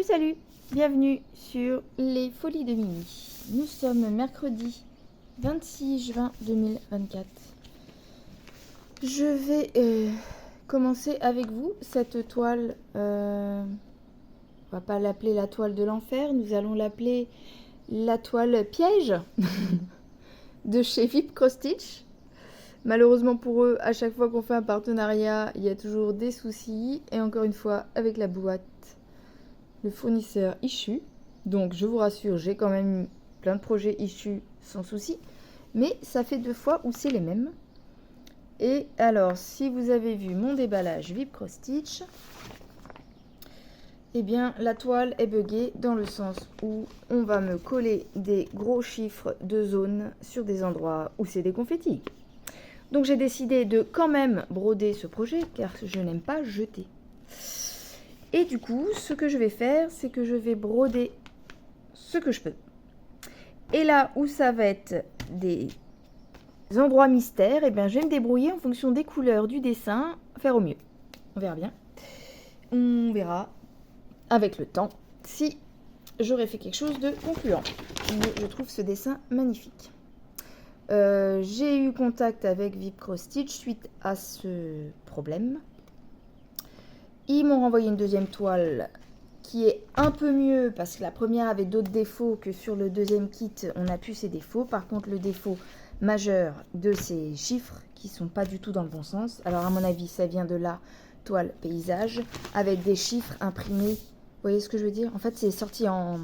Salut, salut! Bienvenue sur les Folies de Mimi. Nous sommes mercredi 26 juin 2024. Je vais commencer avec vous cette toile. On va pas l'appeler la toile de l'enfer, nous allons l'appeler la toile piège de chez VIP Cross Stitch. Malheureusement pour eux, à chaque fois qu'on fait un partenariat, il y a toujours des soucis. Et encore une fois, avec la boîte, le fournisseur Issu. Donc je vous rassure, j'ai quand même plein de projets Issu sans souci. Mais ça fait 2 fois où c'est les mêmes. Et alors, si vous avez vu mon déballage VIP Cross Stitch, eh bien la toile est buggée dans le sens où on va me coller des gros chiffres de zone sur des endroits où c'est des confettis. Donc j'ai décidé de quand même broder ce projet car je n'aime pas jeter. Et du coup, ce que je vais faire, c'est que je vais broder ce que je peux. Et là où ça va être des endroits mystères, eh bien, je vais me débrouiller en fonction des couleurs du dessin, faire au mieux. On verra bien. On verra avec le temps si j'aurai fait quelque chose de concluant. Mais je trouve ce dessin magnifique. J'ai eu contact avec VIP Cross Stitch suite à ce problème. Ils m'ont renvoyé une deuxième toile qui est un peu mieux parce que la première avait d'autres défauts que sur le deuxième kit, on a pu ces défauts. Par contre, le défaut majeur de ces chiffres qui sont pas du tout dans le bon sens. Alors à mon avis, ça vient de la toile paysage avec des chiffres imprimés. Vous voyez ce que je veux dire? En fait, c'est sorti en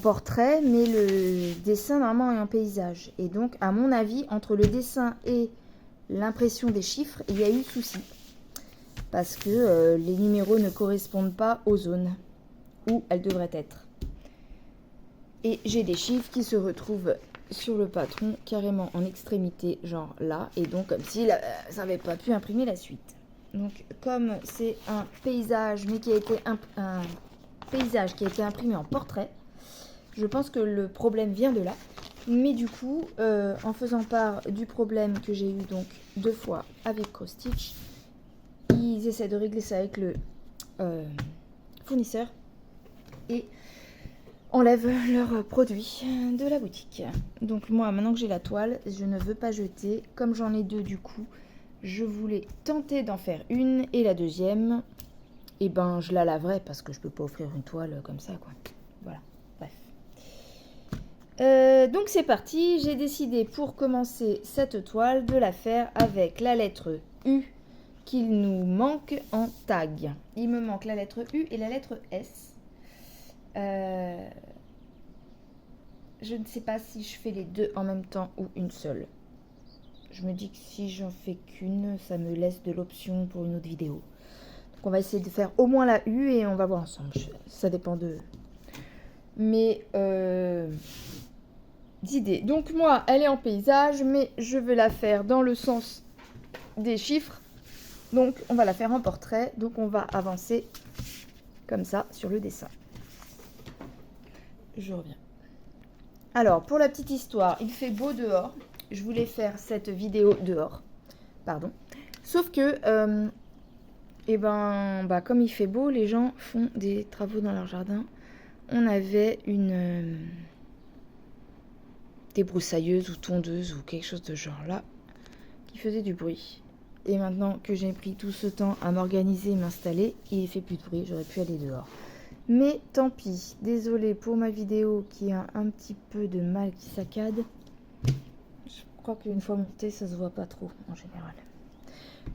portrait, mais le dessin normalement est en paysage. Et donc, à mon avis, entre le dessin et l'impression des chiffres, il y a eu souci. Parce que les numéros ne correspondent pas aux zones où elles devraient être. Et j'ai des chiffres qui se retrouvent sur le patron, carrément en extrémité, genre là. Et donc, comme si ça n'avait pas pu imprimer la suite. Donc, comme c'est un paysage, mais qui a été un paysage qui a été imprimé en portrait, je pense que le problème vient de là. Mais du coup, en faisant part du problème que j'ai eu donc 2 fois avec Cross Stitch, ils essaient de régler ça avec le fournisseur et enlèvent leurs produits de la boutique. Donc moi, maintenant que j'ai la toile, je ne veux pas jeter. Comme j'en ai 2 du coup, je voulais tenter d'en faire une et la deuxième, et ben je la laverai parce que je peux pas offrir une toile comme ça, quoi. Voilà, bref. Donc c'est parti, j'ai décidé pour commencer cette toile de la faire avec la lettre U qu'il nous manque en tag. Il me manque la lettre U et la lettre S. Je ne sais pas si je fais les 2 en même temps ou une seule. Je me dis que si j'en fais qu'une, ça me laisse de l'option pour une autre vidéo. Donc on va essayer de faire au moins la U et on va voir ensemble. Ça dépend de mes idées. Donc moi, elle est en paysage, mais je veux la faire dans le sens des chiffres. Donc, on va la faire en portrait. Donc, on va avancer comme ça sur le dessin. Je reviens. Alors, pour la petite histoire, il fait beau dehors. Je voulais faire cette vidéo dehors. Pardon. Sauf que, comme il fait beau, les gens font des travaux dans leur jardin. On avait une débroussailleuse ou tondeuse ou quelque chose de genre là qui faisait du bruit. Et maintenant que j'ai pris tout ce temps à m'organiser et m'installer, il fait plus de bruit, j'aurais pu aller dehors. Mais tant pis, désolée pour ma vidéo qui a un petit peu de mal, qui saccade. Je crois qu'une fois montée, ça se voit pas trop en général.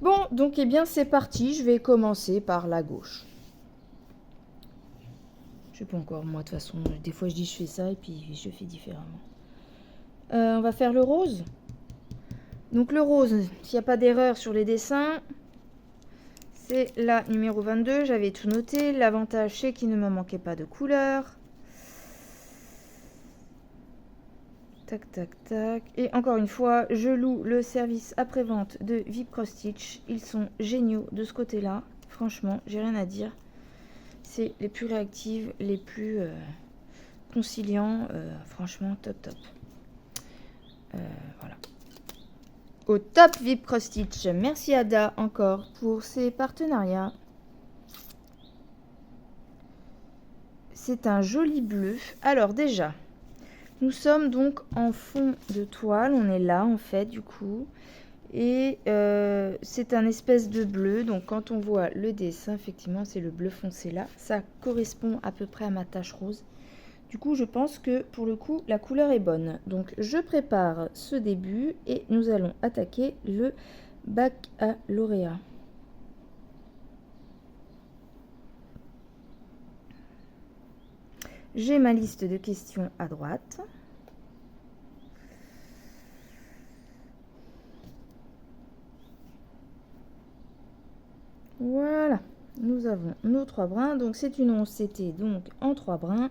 Bon, donc eh bien c'est parti, je vais commencer par la gauche. Je sais pas encore, moi de toute façon, des fois je dis je fais ça et puis je fais différemment. On va faire le rose. Donc le rose, s'il n'y a pas d'erreur sur les dessins, c'est la numéro 22. J'avais tout noté. L'avantage, c'est qu'il ne me manquait pas de couleur. Tac, tac, tac. Et encore une fois, je loue le service après-vente de VIP Cross Stitch. Ils sont géniaux de ce côté-là. Franchement, j'ai rien à dire. C'est les plus réactives, les plus conciliants. Franchement, top, top. Voilà. Au top VIP Cross Stitch. Merci Ada encore pour ces partenariats. c'est un joli bleu. Alors déjà, nous sommes donc en fond de toile. On est là en fait du coup. Et c'est un espèce de bleu. Donc quand on voit le dessin, effectivement, c'est le bleu foncé là. Ça correspond à peu près à ma tache rose. Du coup, je pense que pour le coup, la couleur est bonne. Donc je prépare ce début et nous allons attaquer le baccalauréat. J'ai ma liste de questions à droite. Voilà, nous avons nos 3 brins. Donc c'est une 11 CT, donc en 3 brins.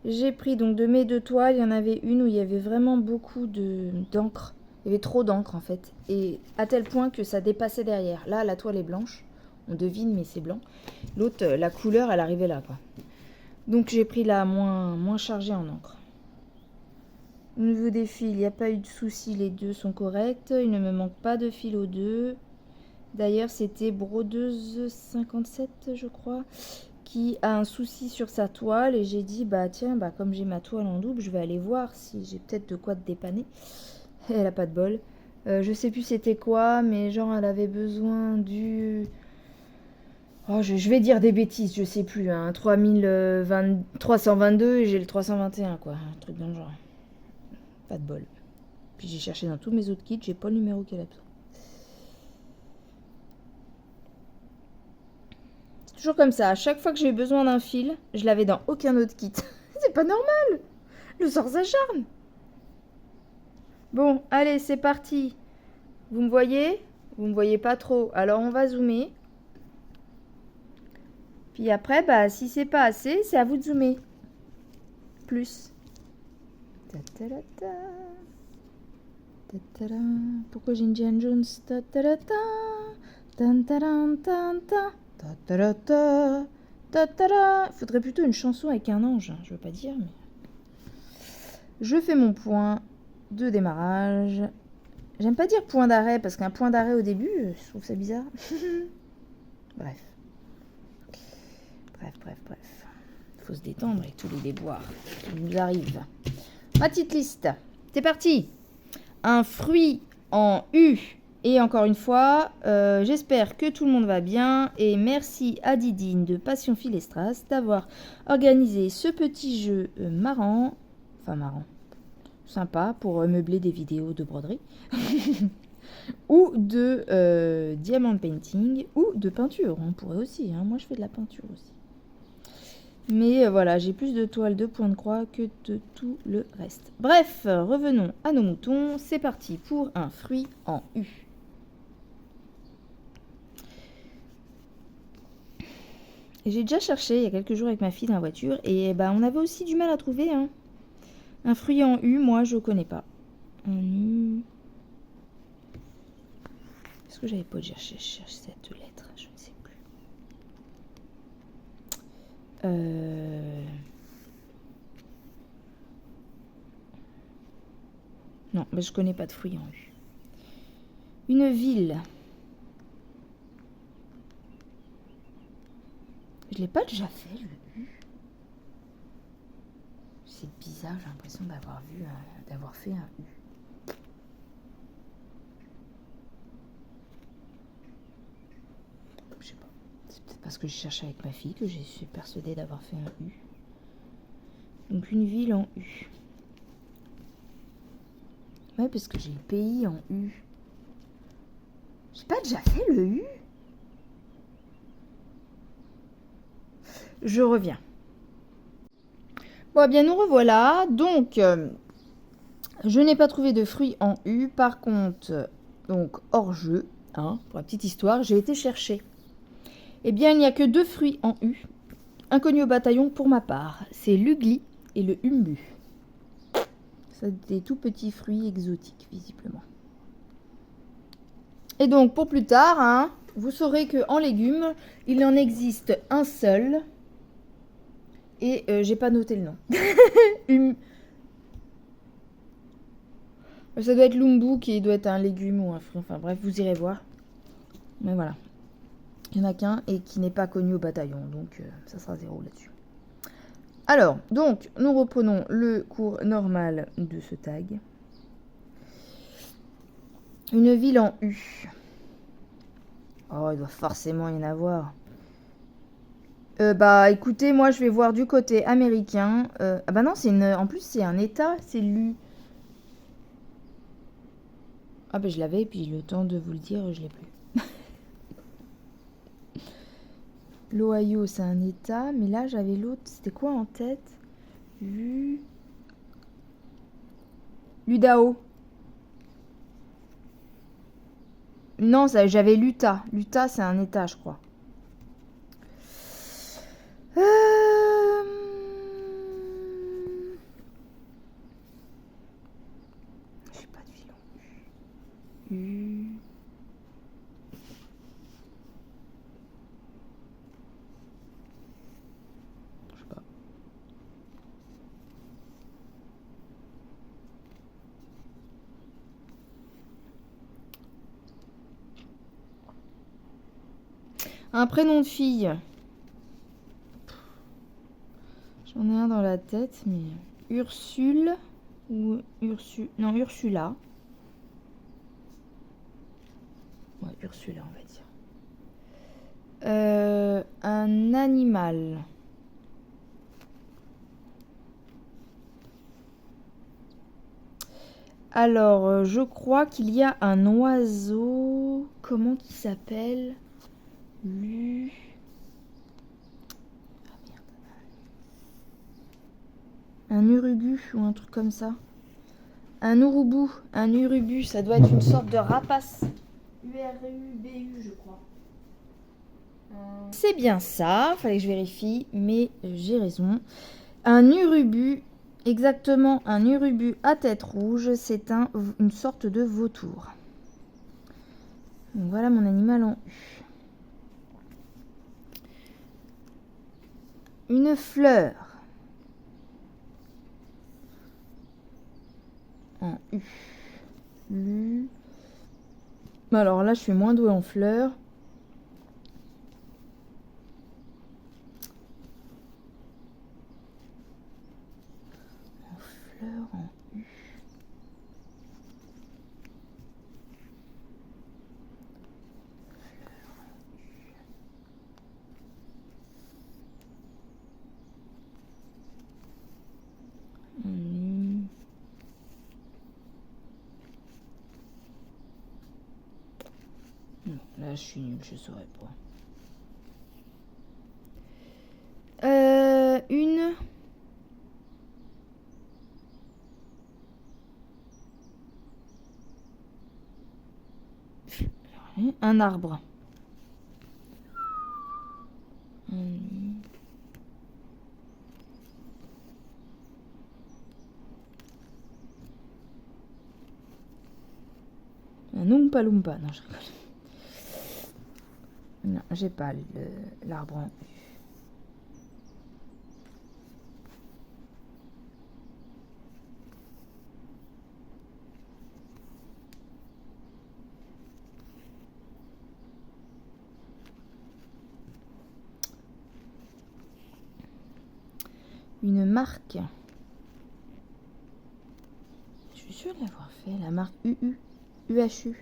J'ai pris donc de mes 2 toiles, il y en avait une où il y avait vraiment beaucoup d'encre. Il y avait trop d'encre en fait. Et à tel point que ça dépassait derrière. Là, la toile est blanche. On devine, mais c'est blanc. L'autre, la couleur, elle arrivait là, quoi. Donc j'ai pris la moins chargée en encre. Au niveau des fils, il n'y a pas eu de souci, les deux sont corrects. Il ne me manque pas de fil aux deux. D'ailleurs, c'était Brodeuse 57, je crois, qui a un souci sur sa toile. Et j'ai dit, bah tiens, bah, comme j'ai ma toile en double, je vais aller voir si j'ai peut-être de quoi te dépanner. Elle a pas de bol. Je sais plus c'était quoi, mais genre elle avait besoin du... Oh, je vais dire des bêtises, je sais plus. Hein, 322 et j'ai le 321, quoi. Un truc dans le genre. Pas de bol. Puis j'ai cherché dans tous mes autres kits, j'ai pas le numéro qu'elle a besoin. C'est toujours comme ça. À chaque fois que j'ai eu besoin d'un fil, je l'avais dans aucun autre kit. C'est pas normal. Le sort s'acharne. Bon, allez, c'est parti. Vous me voyez? Vous me voyez pas trop. Alors on va zoomer. Puis après, bah, si c'est pas assez, c'est à vous de zoomer. Plus. Pourquoi j'ai Indiana Jones? Faudrait plutôt une chanson avec un ange, je veux pas dire, mais... Je fais mon point de démarrage. J'aime pas dire point d'arrêt, parce qu'un point d'arrêt au début, je trouve ça bizarre. Bref. Faut se détendre avec tous les déboires qui nous arrivent. Ma petite liste. C'est parti. Un fruit en U. Et encore une fois, j'espère que tout le monde va bien. Et merci à Didine de Passion Fil et Strass d'avoir organisé ce petit jeu marrant. Enfin marrant. Sympa pour meubler des vidéos de broderie. Ou de diamond painting. Ou de peinture. On pourrait aussi. Hein. Moi, je fais de la peinture aussi. Mais voilà, j'ai plus de toiles de point de croix que de tout le reste. Bref, revenons à nos moutons. C'est parti pour un fruit en U. J'ai déjà cherché il y a quelques jours avec ma fille dans la voiture. Et bah, on avait aussi du mal à trouver. Hein. Un fruit en U, moi, je connais pas. En U... Est-ce que j'avais pas déjà cherché cette lettre? Je ne sais plus. Non, mais je connais pas de fruits en U. Une ville. Je l'ai pas déjà fait, le U. C'est bizarre, j'ai l'impression d'avoir fait un U. Je sais pas. C'est peut-être parce que je cherchais avec ma fille que je suis persuadée d'avoir fait un U. Donc une ville en U. Ouais, parce que j'ai le pays en U. J'ai pas déjà fait le U? Je reviens. Bon, eh bien, nous revoilà. Donc, je n'ai pas trouvé de fruits en U. Par contre, donc hors jeu, hein, pour la petite histoire, j'ai été chercher. Eh bien, il n'y a que 2 fruits en U. Inconnus au bataillon pour ma part. C'est l'ugli et le humbu. C'est des tout petits fruits exotiques, visiblement. Et donc, pour plus tard, hein, vous saurez qu'en légumes, il en existe un seul. Et j'ai pas noté le nom. Ça doit être l'umbu qui doit être un légume ou un fruit. Enfin bref, vous irez voir. Mais voilà. Il n'y en a qu'un et qui n'est pas connu au bataillon. Donc ça sera 0 là-dessus. Alors, donc, nous reprenons le cours normal de ce tag. Une ville en U. Oh, il doit forcément y en avoir. Bah, écoutez, moi, je vais voir du côté américain. Ah bah non, en plus, c'est un état, c'est l'U. Ah bah, je l'avais, puis le temps de vous le dire, je l'ai plus. L'Ohio, c'est un état, mais là, j'avais l'autre. C'était quoi en tête? L'Idaho. Non, j'avais l'Utah. L'Utah, c'est un état, je crois. J'ai pas de filon. Je sais pas. Un prénom de fille. J'en ai un dans la tête, mais Ursule ou non, Ursula. Ouais, Ursula, on va dire. Un animal. Alors, je crois qu'il y a un oiseau. Comment qu'il s'appelle? Ah merde. Un urubu ou un truc comme ça. Un urubu. Un urubu, ça doit être une sorte de rapace. URUBU, je crois. C'est bien ça, fallait que je vérifie, mais j'ai raison. Un urubu, exactement un urubu à tête rouge, c'est une sorte de vautour. Donc voilà mon animal en U. Une fleur. En U. Alors là, je suis moins douée en fleurs. En U. Non, là, je suis nulle, je saurais pas. Un arbre. Un Oompa Loompa. Non, je rigole. Non, j'ai pas l'arbre en U. Une marque. Je suis sûre de l'avoir fait. La marque UHU.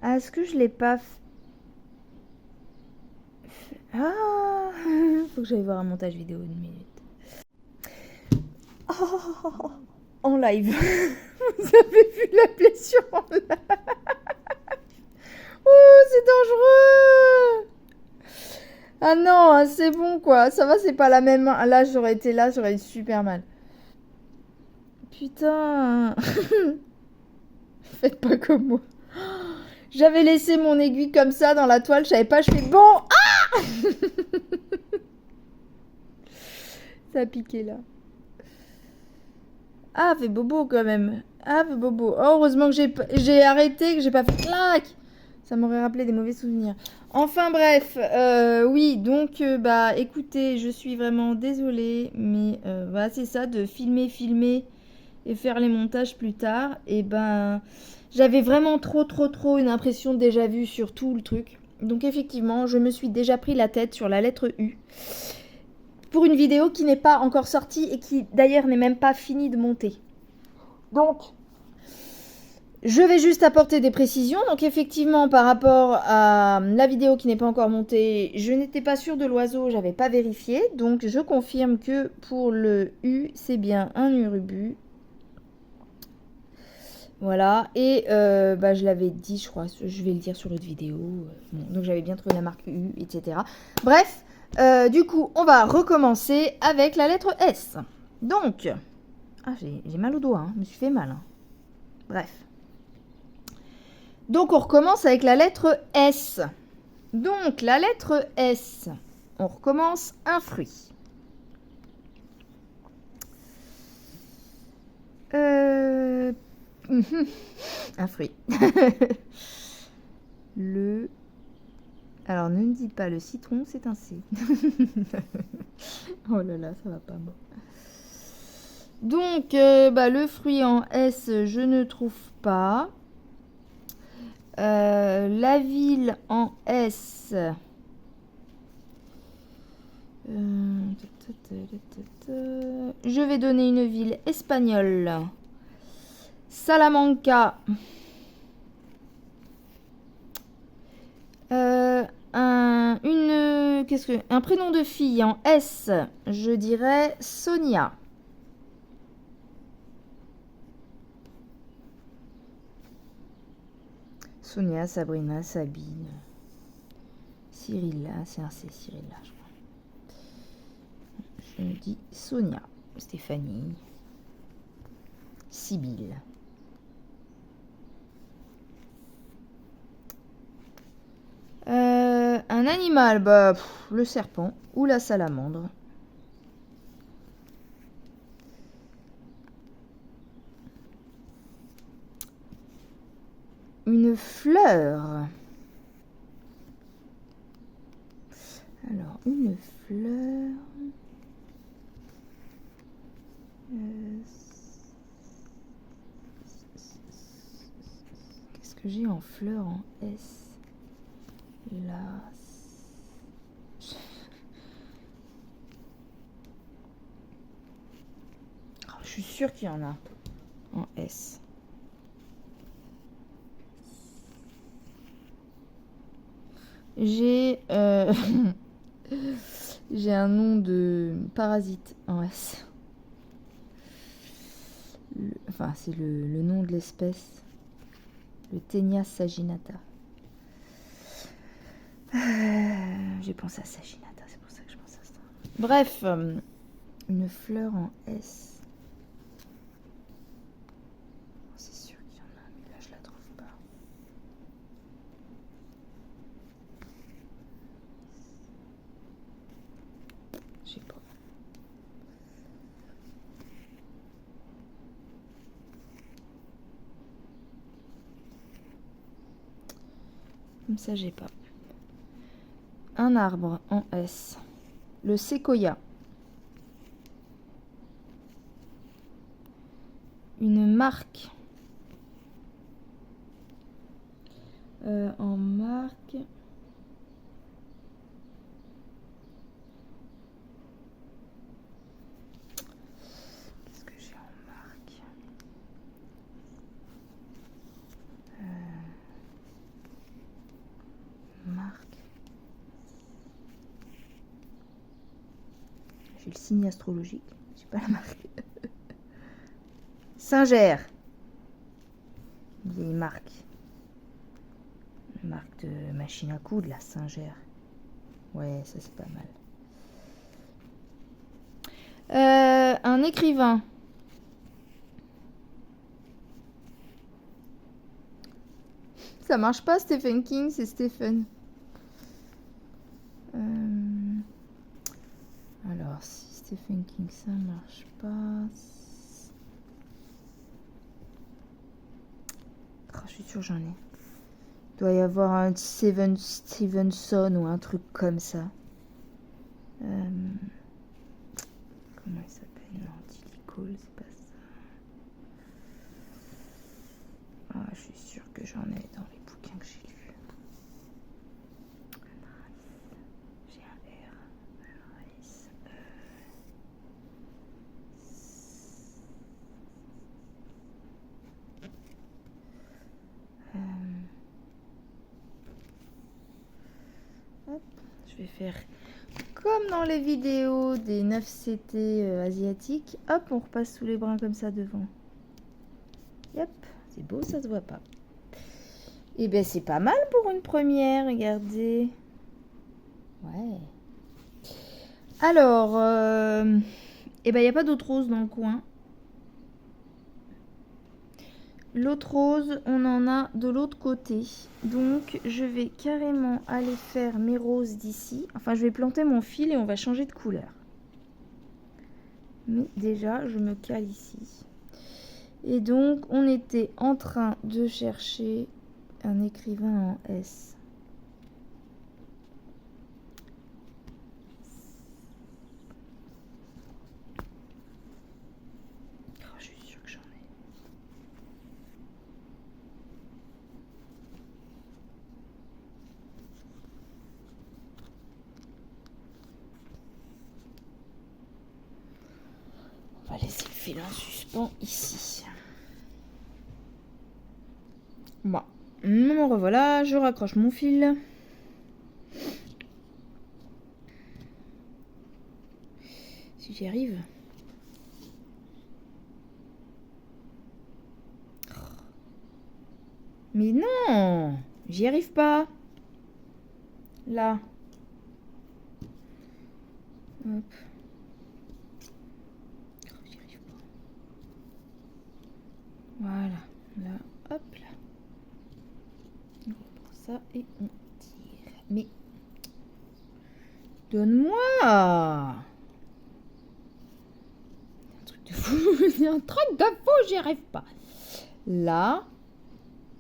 Ah, est-ce que je l'ai pas fait? Ah, faut que j'aille voir un montage vidéo d'une minute. Oh, en live. Vous avez vu la blessure en live? Oh, c'est dangereux. Ah non, c'est bon quoi. Ça va, c'est pas la même main. Là, j'aurais été là, j'aurais eu super mal. Putain. Faites pas comme moi. J'avais laissé mon aiguille comme ça dans la toile, je savais pas, je fais bon. Ah. Ça a piqué là. Ah, fait bobo quand même. Ah, fait bobo. Oh, heureusement que j'ai arrêté, que j'ai pas fait clac. Ça m'aurait rappelé des mauvais souvenirs. Enfin bref, oui, donc bah écoutez, je suis vraiment désolée, mais bah, c'est ça de filmer et faire les montages plus tard. Et ben, j'avais vraiment trop une impression de déjà vu sur tout le truc. Donc effectivement, je me suis déjà pris la tête sur la lettre U pour une vidéo qui n'est pas encore sortie et qui d'ailleurs n'est même pas finie de monter. Donc, je vais juste apporter des précisions. Donc effectivement, par rapport à la vidéo qui n'est pas encore montée, je n'étais pas sûre de l'oiseau, j'avais pas vérifié. Donc je confirme que pour le U, c'est bien un urubu. Voilà, et je l'avais dit, je crois, je vais le dire sur l'autre vidéo. Bon, donc j'avais bien trouvé la marque U, etc. Bref, du coup, on va recommencer avec la lettre S. Donc, j'ai mal au doigt, hein, je me suis fait mal. Hein. Bref. Donc on recommence avec la lettre S. Donc la lettre S, on recommence un fruit. Un fruit. Alors ne me dites pas le citron, c'est un C. Oh là là, ça va pas moi. Donc le fruit en S, je ne trouve pas. La ville en S. Je vais donner une ville espagnole. Salamanca. Un prénom de fille en S. Je dirais Sonia. Sonia, Sabrina, Sabine. Cyrilla, c'est un C, Cyrilla, je crois. Je dis Sonia, Stéphanie, Sibylle. Un animal, le serpent ou la salamandre. Une fleur. Alors, une fleur. Qu'est-ce que j'ai en fleur en S? Là. Je suis sûre qu'il y en a en S. J'ai j'ai un nom de parasite en S. C'est le nom de l'espèce. Le Ténia saginata. J'ai pensé à saginata, c'est pour ça que je pense à ça. Bref, une fleur en S. C'est sûr qu'il y en a, mais là je la trouve pas. Je sais pas. Comme ça, j'ai pas. Un arbre en S. Le séquoia. Une marque. En marque. Qu'est-ce que j'ai en marque? Marque. J'ai le signe astrologique. J'ai pas la marque. Singer. Vieille marque. Marque de machine à coudre, la Singer. Ouais, ça c'est pas mal. Un écrivain. Ça marche pas, Stephen King, c'est Stephen. Alors, si Stephen King, ça marche pas. Je suis sûre j'en ai. Il doit y avoir un Stevenson ou un truc comme ça. Comment il s'appelle? Non, Tilly Cole, c'est pas ça. Je suis sûre que j'en ai dans les bouquins que j'ai lus. vais faire comme dans les vidéos des 9CT asiatiques. Hop, on repasse sous les brins comme ça devant. Yep, c'est beau, ça se voit pas. Et ben c'est pas mal pour une première, regardez. Ouais. Alors, et ben il n'y a pas d'autre rose dans le coin. L'autre rose, on en a de l'autre côté. Donc, je vais carrément aller faire mes roses d'ici. Enfin, je vais planter mon fil et on va changer de couleur. Mais déjà, je me cale ici. Et donc, on était en train de chercher un écrivain en S. Oh, je suis sûre que j'en ai. On va laisser le fil en suspens ici. Bon, me revoilà, je raccroche mon fil. Si j'y arrive. Mais non, j'y arrive pas. Là. Hop. J'y arrive pas. Voilà. Là, hop là. On reprend ça et on tire. Mais donne-moi. Un truc de fou. Un truc de fou, j'y arrive pas. Là.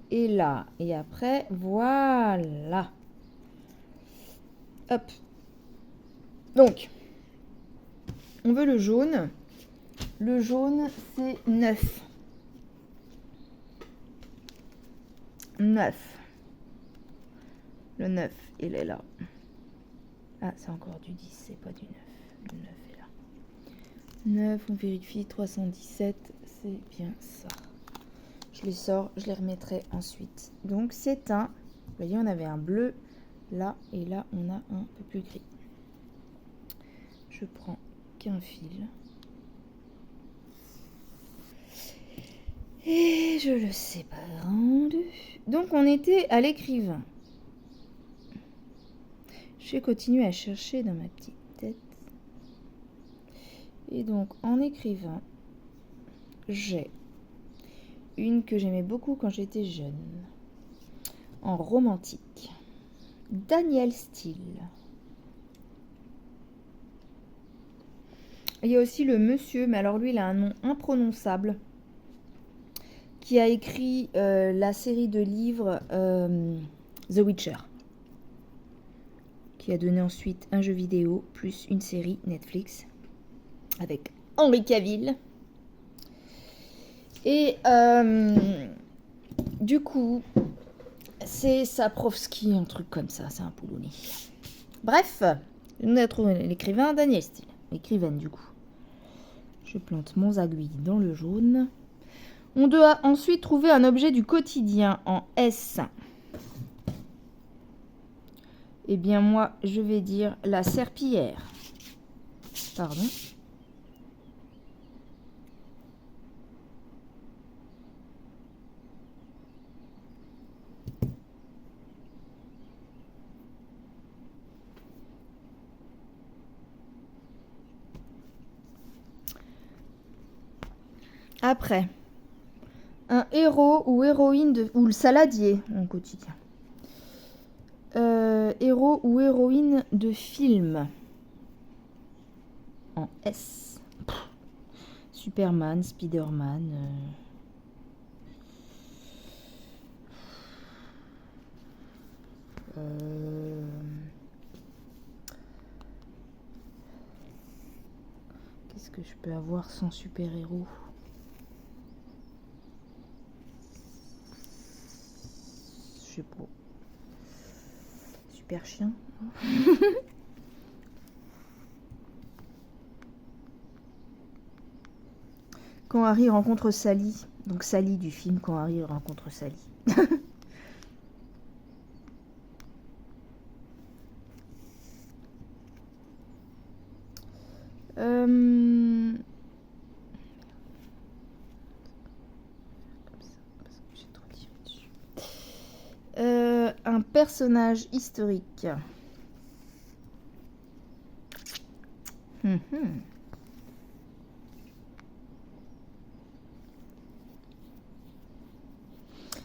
Et là. Et après, voilà. Hop. Donc, on veut le jaune. Le jaune, c'est 9. 9. Le 9, il est là. Ah, c'est encore du 10, c'est pas du 9. Le 9 est là. 9, on vérifie, 317, c'est bien ça. Je les sors, je les remettrai ensuite. Donc c'est un, vous voyez, on avait un bleu là, et là on a un peu plus gris. Je prends qu'un fil. Et je le sépare en deux. Donc on était à l'écrivain. Je vais continuer à chercher dans ma petite tête. Et donc en écrivain, j'ai une que j'aimais beaucoup quand j'étais jeune. En romantique. Danielle Steele. Il y a aussi le monsieur, mais alors lui il a un nom imprononçable, qui a écrit la série de livres The Witcher, qui a donné ensuite un jeu vidéo plus une série Netflix avec Henry Cavill. Et du coup, c'est Sapkowski, un truc comme ça, c'est un polonais. Bref, on a trouvé l'écrivain Danielle Steele, écrivaine du coup. Je plante mon aiguille dans le jaune. On doit ensuite trouver un objet du quotidien en S. Eh bien moi, je vais dire la serpillière. Pardon. Après, un héros ou héroïne ou le saladier en quotidien. Héros ou héroïne de film en S. Superman, Spider-Man. Qu'est-ce que je peux avoir sans super-héros? Je sais pas. Super chien. Quand Harry rencontre Sally. Donc Sally du film Quand Harry rencontre Sally. personnage historique.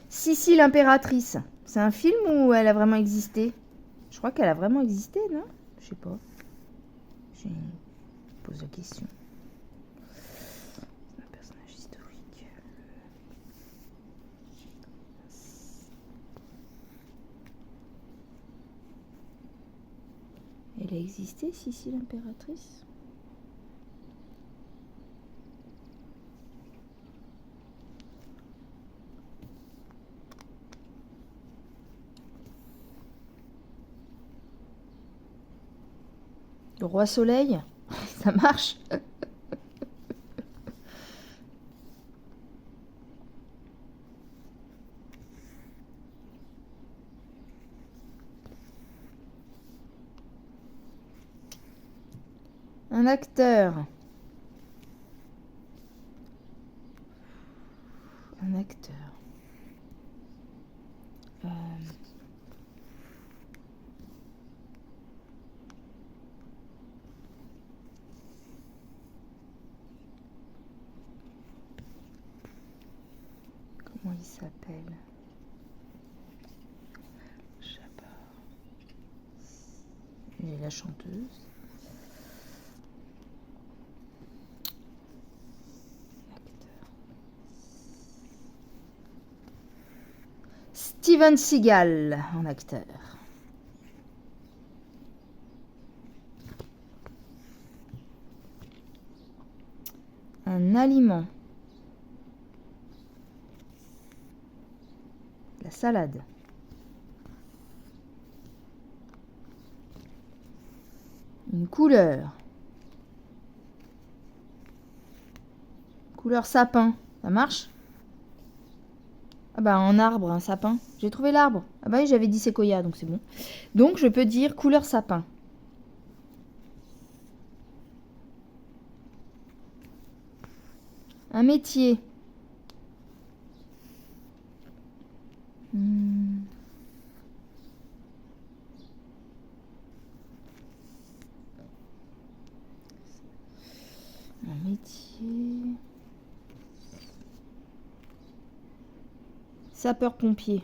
Sissi l'impératrice. C'est un film ou elle a vraiment existé? Je crois qu'elle a vraiment existé, non? Je sais pas. Je pose la question. Un personnage historique. Elle a existé, Sissi l'impératrice? Le roi soleil? Ça marche? Un acteur. Un acteur. Comment il s'appelle? Je sais pas. Et la chanteuse. Steven Seagal en acteur. Un aliment. La salade. Une couleur. Couleur sapin. Ça marche? Ah bah en arbre, un sapin. J'ai trouvé l'arbre. Ah bah oui, j'avais dit séquoia, donc c'est bon. Donc je peux dire couleur sapin. Un métier. Un métier. Sapeur-pompier.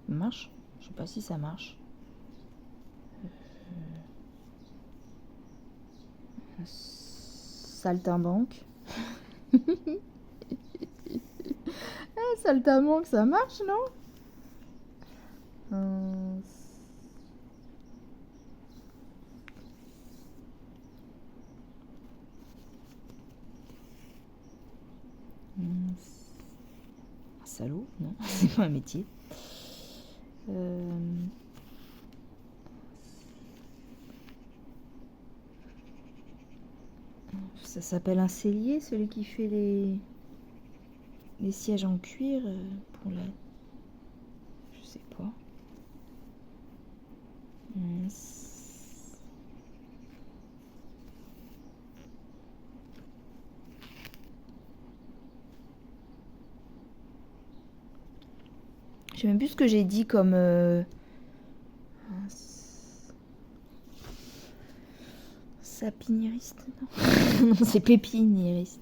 Ça marche? Je sais pas si ça marche. Saltimbanque. Saltimbanque, ça marche, non? Un salaud, non, c'est pas un métier. Ça s'appelle un sellier, celui qui fait les sièges en cuir pour la... Je sais pas. Je sais même plus ce que j'ai dit comme... Sapiniriste, non. Non, c'est pépiniriste.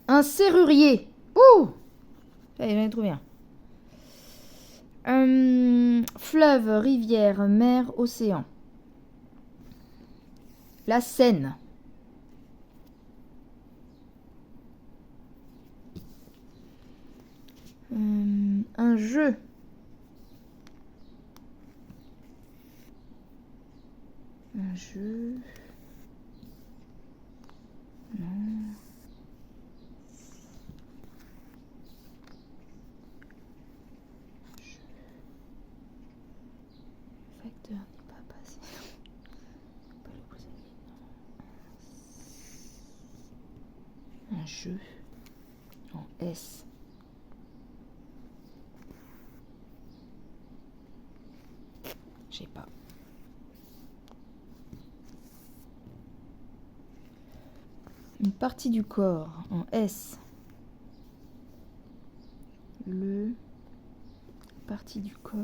Un serrurier. Ouh! Allez, j'en ai trouvé un. Fleuve, rivière, mer, océan. La Seine. Un jeu. Un jeu. Non. Facteur n'est pas passé. Pas le jeu en S. Je sais pas. Une partie du corps en S. Le partie du corps.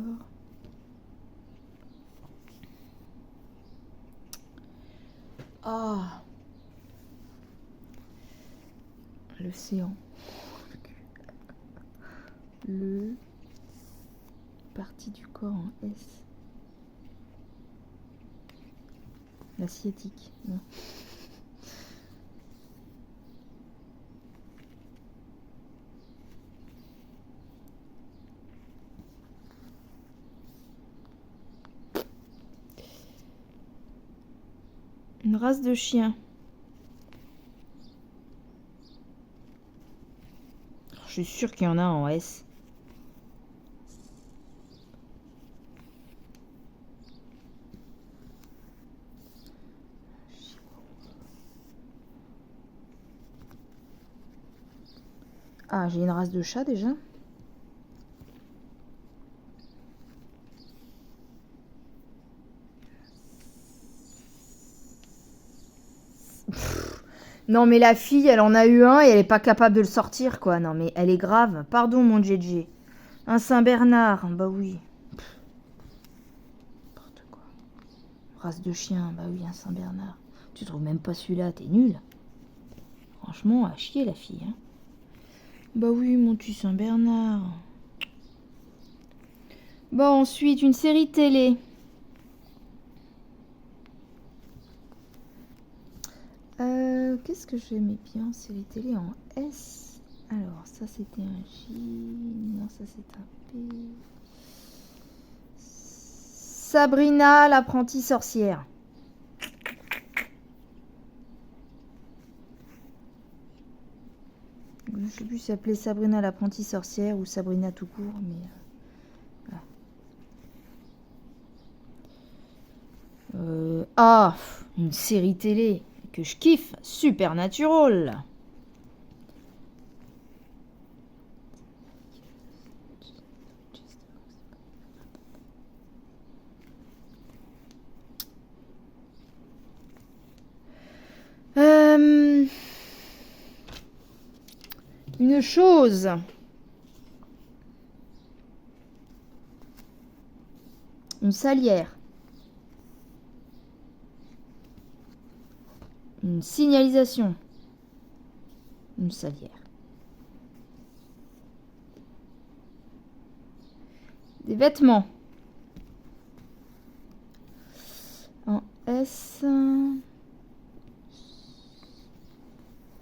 Ah. L'océan. Le partie du corps en S. L'asiatique. Non. Une race de chien. Je suis sûre qu'il y en a en S. Ah, j'ai une race de chat déjà. Non mais la fille, elle en a eu un et elle est pas capable de le sortir quoi. Non mais elle est grave. Pardon mon JJ. Un Saint-Bernard, bah oui. N'importe quoi. Race de chien, bah oui, un Saint-Bernard. Tu trouves même pas celui-là, t'es nul. Franchement, à chier la fille. Hein. Bah oui, mon petit Saint-Bernard. Bon, ensuite, une série télé. Qu'est-ce que j'aimais bien, série télé en S. Alors, ça c'était un J. Non, ça c'est un P. Sabrina, l'apprentie sorcière. Je sais plus si ça s'appelait Sabrina l'apprentie sorcière ou Sabrina tout court, mais... voilà. Ah, une série télé que je kiffe, Supernatural. Une chose. Une salière. Une signalisation. Une salière. Des vêtements. En S.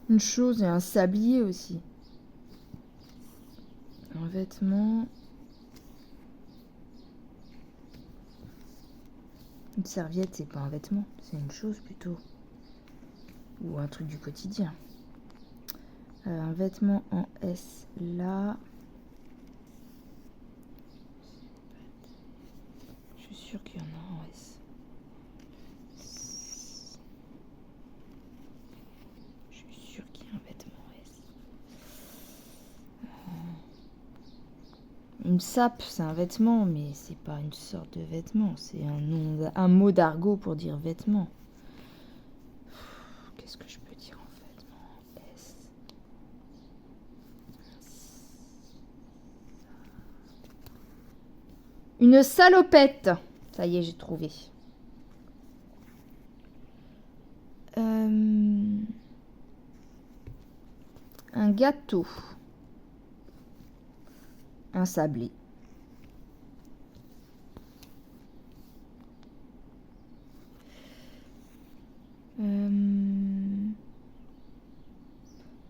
Une chose et un sablier aussi. Un vêtement. Une serviette, c'est pas un vêtement, c'est une chose plutôt. Ou un truc du quotidien. Un vêtement en S là. Je suis sûre qu'il y en a en S. Je suis sûre qu'il y a un vêtement en S. Une sape, c'est un vêtement, mais c'est pas une sorte de vêtement. C'est un mot d'argot pour dire vêtement. Qu'est-ce que je peux dire en vêtement S? Une salopette. Ça y est, j'ai trouvé. Un gâteau. Un sablé.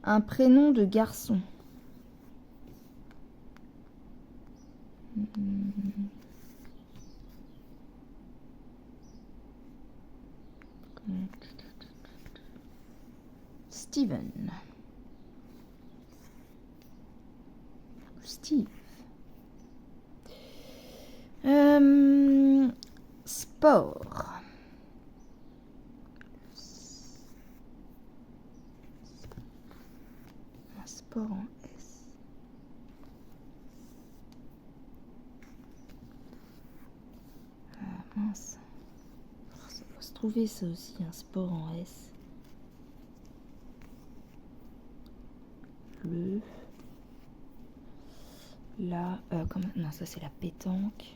Un prénom de garçon. Steven. Steve. Sport. sport en S. Ah, mince. Ça doit se trouver ça aussi, un sport en S. Non, ça c'est la pétanque.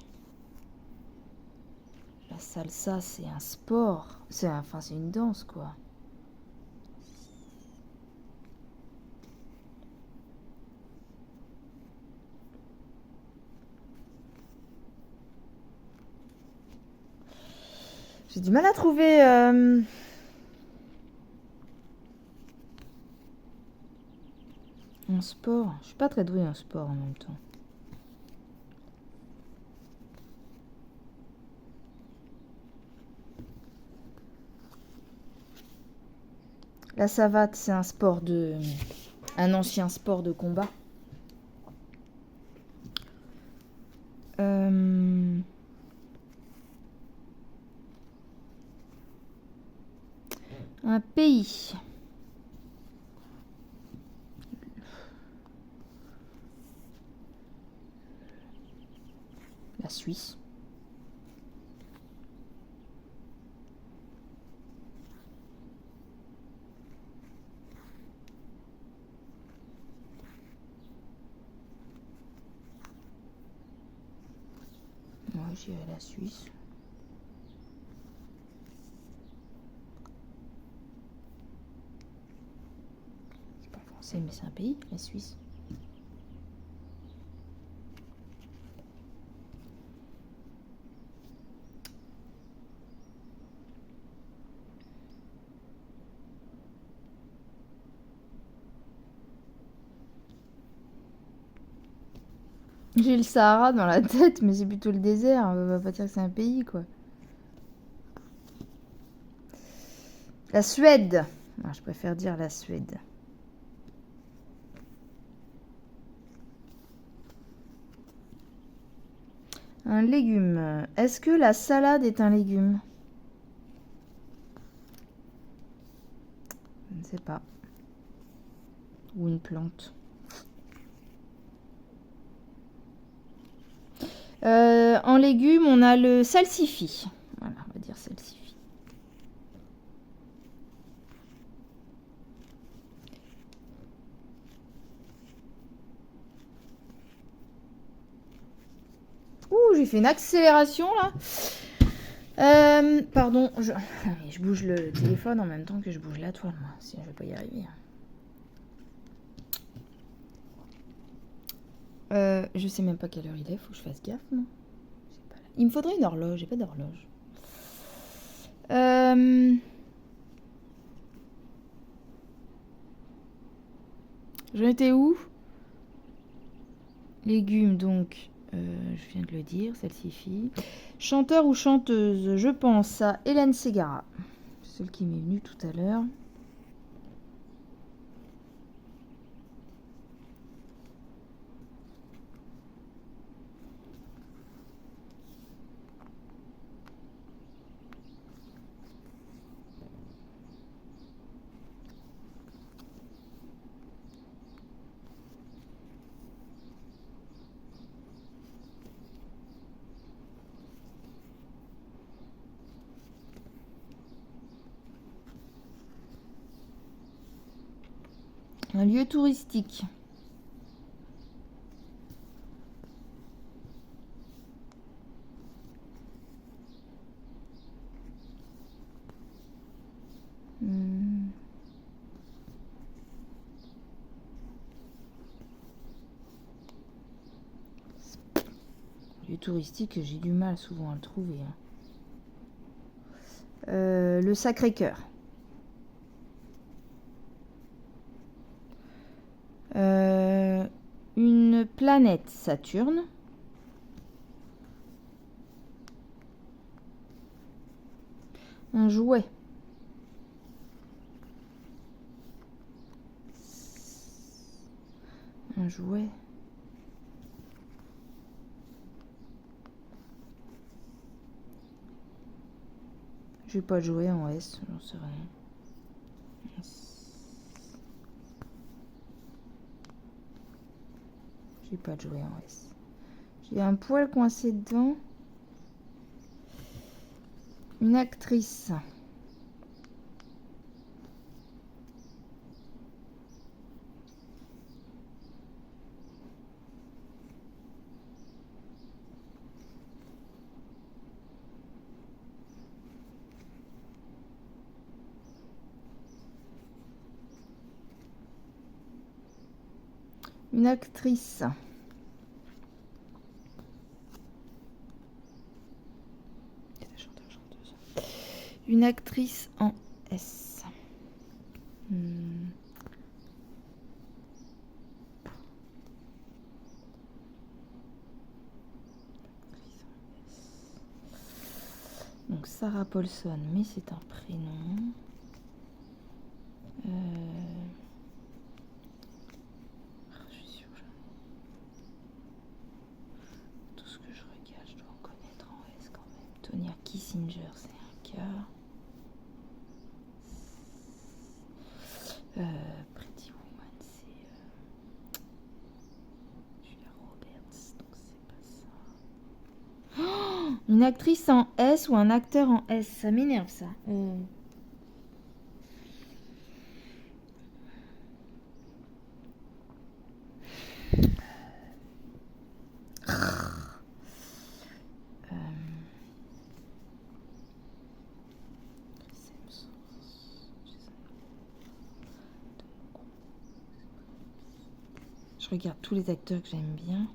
La salsa, c'est un sport. C'est une danse, quoi. J'ai du mal à trouver... un sport. Je suis pas très douée en sport en même temps. La savate, c'est un ancien sport de combat. Un pays. La Suisse. Moi, j'irai la Suisse. C'est pas français, mais c'est un pays, la Suisse. J'ai le Sahara dans la tête, mais c'est plutôt le désert. On va pas dire que c'est un pays, quoi. La Suède. Non, je préfère dire la Suède. Un légume. Est-ce que la salade est un légume? Je ne sais pas. Ou une plante. En légumes, on a le salsifis. Voilà, on va dire salsifis. Ouh, j'ai fait une accélération là. Pardon, je bouge le téléphone en même temps que je bouge la toile, moi. Sinon, je vais pas y arriver. Je sais même pas quelle heure il est, faut que je fasse gaffe, moi. Il me faudrait une horloge, j'ai pas d'horloge. J'en étais où? Légumes, donc, je viens de le dire, salsifis. Chanteur ou chanteuse, je pense à Hélène Ségara, celle qui m'est venue tout à l'heure. Un lieu touristique. Lieu touristique, j'ai du mal souvent à le trouver. Le Sacré-Cœur. Une planète, Saturne. Un jouet. Un jouet. J'ai pas de jouet en S, j'en sais rien. J'ai pas de jouet en S. J'ai un poil coincé dedans. Une actrice. Une actrice. Une actrice en S. Donc Sarah Paulson, mais c'est un prénom. Je suis sûre que tout ce que je regarde, je dois en connaître en S quand même. Tonya Kissinger, c'est un cas. Pretty Woman, c'est Julia Roberts, donc c'est pas ça. Oh, une actrice en S ou un acteur en S, ça m'énerve ça. Je regarde tous les acteurs que j'aime bien.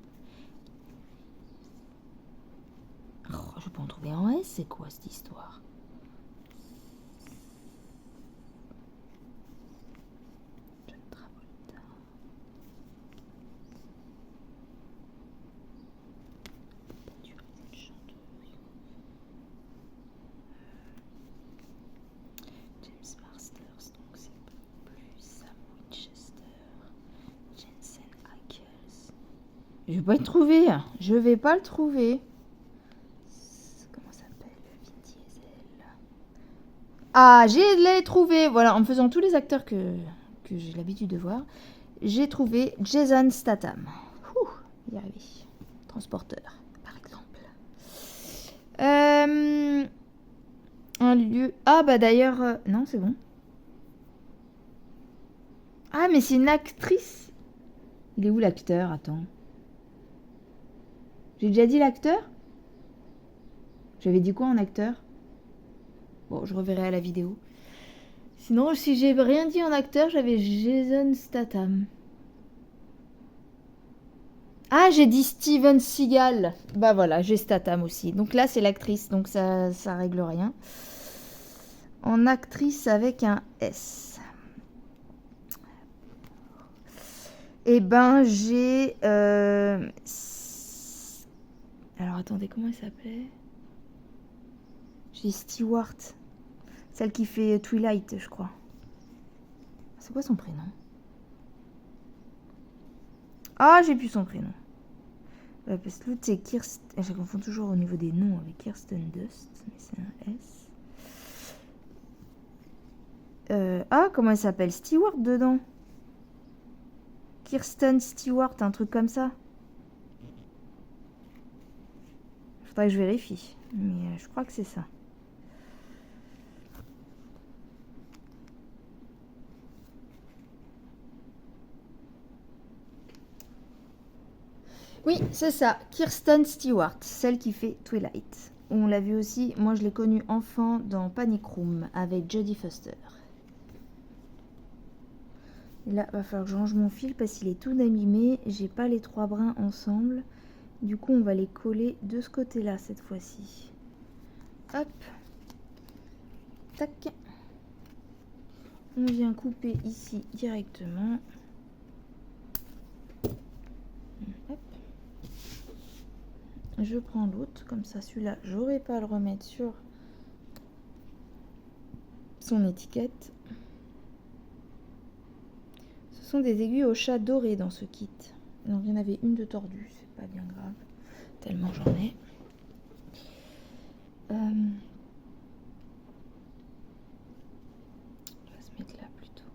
Oh, je peux en trouver en S, c'est quoi cette histoire? John Travolta. James Marsters, donc c'est plus Sam Winchester. Jensen Ackles. Je vais pas le trouver. Je vais pas le trouver. Comment ça s'appelle? Vin Diesel. Ah, je l'ai trouvé. Voilà, en me faisant tous les acteurs que j'ai l'habitude de voir, j'ai trouvé Jason Statham. Ouh, y arrivé. Transporteur, par exemple. Un lieu. Ah, bah d'ailleurs. Non, c'est bon. Ah, mais c'est une actrice. Il est où l'acteur? Attends. J'ai déjà dit l'acteur? J'avais dit quoi en acteur? Bon, je reverrai à la vidéo. Sinon, si j'ai rien dit en acteur, j'avais Jason Statham. Ah, j'ai dit Steven Seagal. Bah voilà, j'ai Statham aussi. Donc là, c'est l'actrice, donc ça règle rien. En actrice avec un S. Eh ben, j'ai... Alors, attendez, comment elle s'appelait? J'ai Stewart. Celle qui fait Twilight, je crois. C'est quoi son prénom? Ah, j'ai plus son prénom. Ouais, parce que l'autre, c'est Kirsten... Je confonds toujours au niveau des noms avec Kirsten Dust, mais c'est un S. Ah, comment elle s'appelle? Stewart dedans. Kirsten Stewart, un truc comme ça. Faudrait que je vérifie, mais je crois que c'est ça. Oui, c'est ça, Kirsten Stewart, celle qui fait Twilight. On l'a vu aussi, moi je l'ai connue enfant dans Panic Room avec Jodie Foster. Et là, va falloir que je range mon fil parce qu'il est tout abîmé. J'ai pas les trois brins ensemble. Du coup, on va les coller de ce côté-là cette fois-ci. Hop. Tac. On vient couper ici directement. Hop. Je prends l'autre, comme ça celui-là, j'aurai pas à le remettre sur son étiquette. Ce sont des aiguilles au chat doré dans ce kit. Donc il y en avait une de tordue, c'est pas bien grave, tellement j'en ai. On va se mettre là plutôt.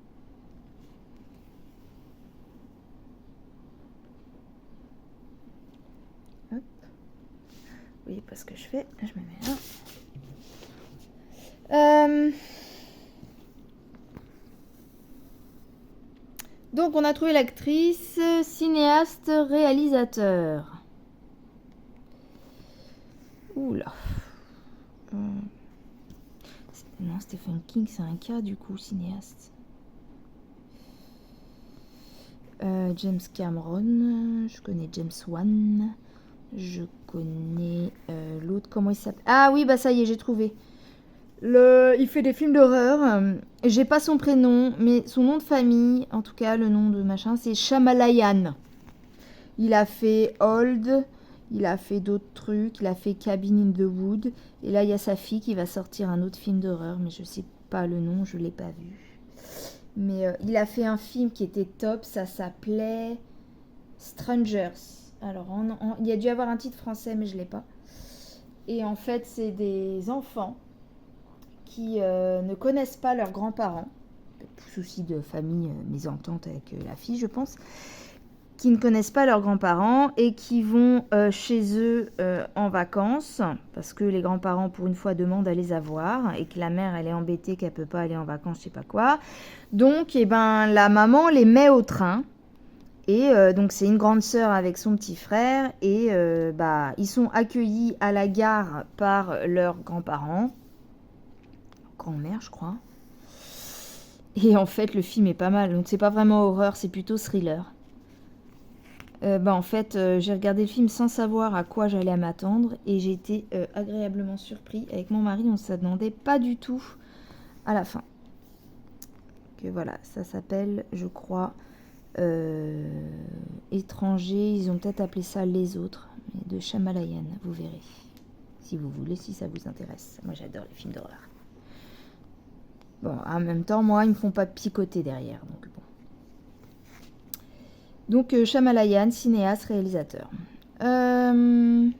ce que je fais. Je me mets là. Donc, on a trouvé l'actrice, cinéaste, réalisateur. Oula. Non, Stephen King, c'est un cas du coup, cinéaste. James Cameron, je connais James Wan, je connais l'autre, comment il s'appelle? Ah oui, bah ça y est, j'ai trouvé. Il fait des films d'horreur. J'ai pas son prénom, mais son nom de famille, en tout cas le nom de machin, c'est Shyamalan. Il a fait Old, il a fait d'autres trucs, il a fait Cabin in the Wood. Et là, il y a sa fille qui va sortir un autre film d'horreur, mais je sais pas le nom, je l'ai pas vu. Mais il a fait un film qui était top, ça s'appelait Strangers. Alors, il y a dû avoir un titre français, mais je l'ai pas. Et en fait, c'est des enfants qui ne connaissent pas leurs grands-parents, souci de famille, mésentente avec la fille, je pense, qui ne connaissent pas leurs grands-parents et qui vont chez eux en vacances, parce que les grands-parents, pour une fois, demandent à les avoir, et que la mère, elle est embêtée qu'elle peut pas aller en vacances, je sais pas quoi. Donc, la maman les met au train, et donc c'est une grande sœur avec son petit frère, et ils sont accueillis à la gare par leurs grands-parents, grand-mère, je crois. Et en fait, le film est pas mal. Donc, c'est pas vraiment horreur, c'est plutôt thriller. En fait, j'ai regardé le film sans savoir à quoi j'allais m'attendre. Et j'ai été agréablement surpris. Avec mon mari, on ne s'attendait pas du tout à la fin. Que voilà, ça s'appelle, je crois, Étrangers. Ils ont peut-être appelé ça Les Autres. Mais de Shyamalan, vous verrez. Si vous voulez, si ça vous intéresse. Moi, j'adore les films d'horreur. Bon, en même temps, moi, ils me font pas picoter derrière, donc bon. Donc, Shyamalan, cinéaste, réalisateur. Je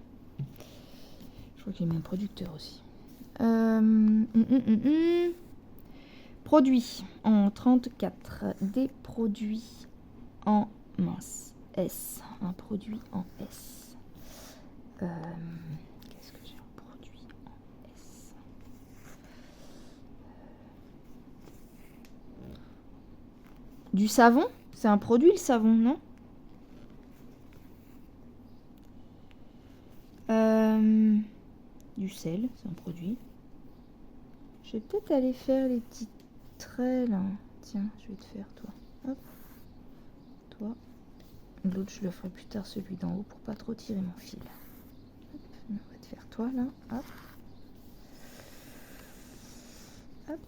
crois qu'il y a même producteur aussi. Produits en 34. Des produits en mince. S. Un produit en S. Qu'est-ce que j'ai en produit en S? Du savon? C'est un produit, le savon, non? Du sel, c'est un produit. Je vais peut-être aller faire les petits traits, là. Tiens, je vais te faire, toi. Hop. Toi. L'autre, je le ferai plus tard, celui d'en haut, pour pas trop tirer mon fil. Hop. On va te faire toi, là. Hop. Hop.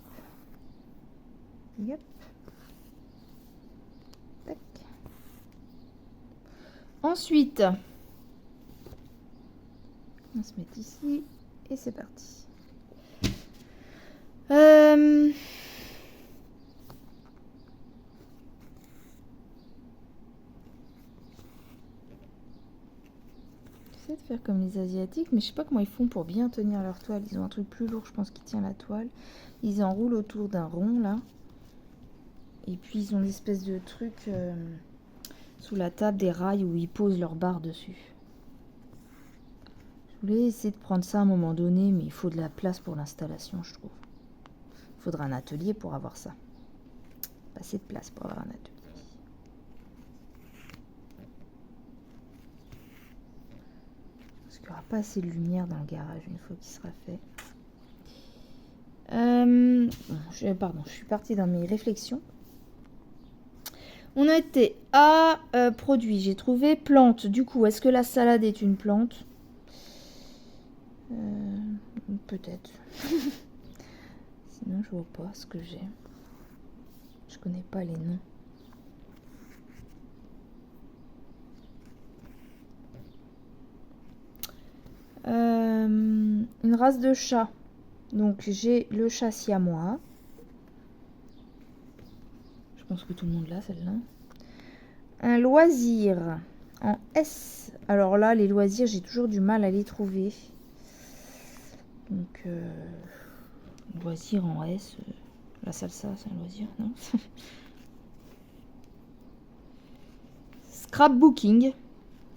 Yep. Tac. Ensuite, on va se mettre ici et c'est parti. J'essaie de faire comme les Asiatiques, mais je sais pas comment ils font pour bien tenir leur toile. Ils ont un truc plus lourd, je pense, qui tient la toile. Ils enroulent autour d'un rond, là. Et puis, ils ont une espèce de truc sous la table, des rails où ils posent leur barre dessus. Je voulais essayer de prendre ça à un moment donné, mais il faut de la place pour l'installation, je trouve. Il faudra un atelier pour avoir ça. Pas assez de place pour avoir un atelier. Parce qu'il n'y aura pas assez de lumière dans le garage une fois qu'il sera fait. Je suis partie dans mes réflexions. On a été à produits. J'ai trouvé plante. Du coup, est-ce que la salade est une plante? Peut-être. Sinon, je vois pas ce que j'ai. Je connais pas les noms. Une race de chat. Donc, j'ai le chat siamois. Je pense que tout le monde l'a, celle-là. Un loisir en S. Alors là, les loisirs, j'ai toujours du mal à les trouver. Donc, loisir en S. La salsa, c'est un loisir, non? Scrapbooking